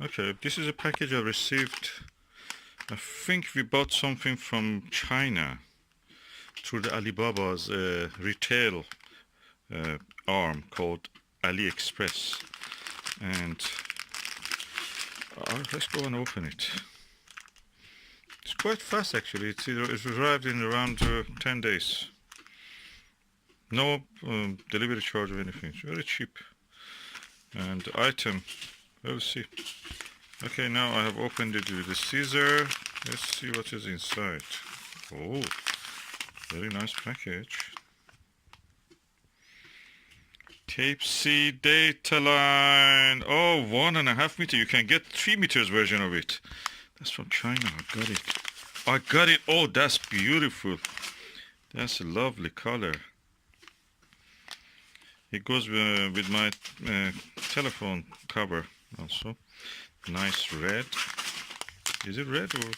Okay, this is a package I received. I think we bought something from China through the Alibaba's retail arm called AliExoress. And let's go and open it. It's quite fast actually. It arrived in around 10 days. No delivery charge or anything. It's very cheap. And the item, we'll see. Okay, now I have opened it with a scissor. Let's see what is inside. Oh, very nice package. Type-C data line. Oh, 1.5 meter. You can get 3 meters version of it. That's from China. I got it. I got it. Oh, that's beautiful. That's a lovely color. It goes with my telephone cover also. Nice red. Is it red or?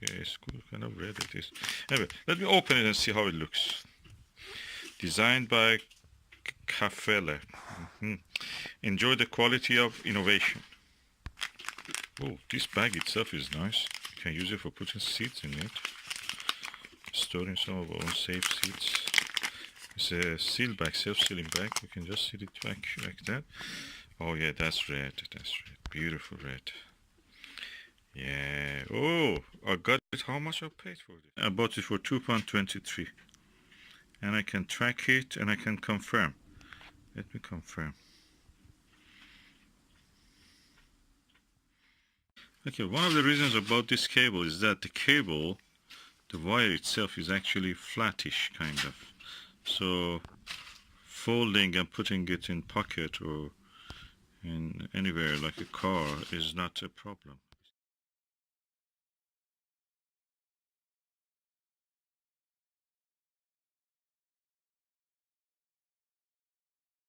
Yeah, it's good. Kind of red it is. Anyway, let me open it and see how it looks. Designed by Cafele. Enjoy the quality of innovation. Oh, this bag itself is nice. You can use it for putting seeds in it. Storing some of our own safe seeds. It's a seal bag, self-sealing bag. You can just seal it back like that. Oh yeah, that's red. That's red. Beautiful red. Yeah. Oh, I got it. How much I paid for it? I bought it for £2.23. And I can track it and I can confirm. Let me confirm. Okay, one of the reasons about this cable is that the cable, the wire itself is actually flattish kind of. So folding and putting it in pocket or in anywhere like a car is not a problem.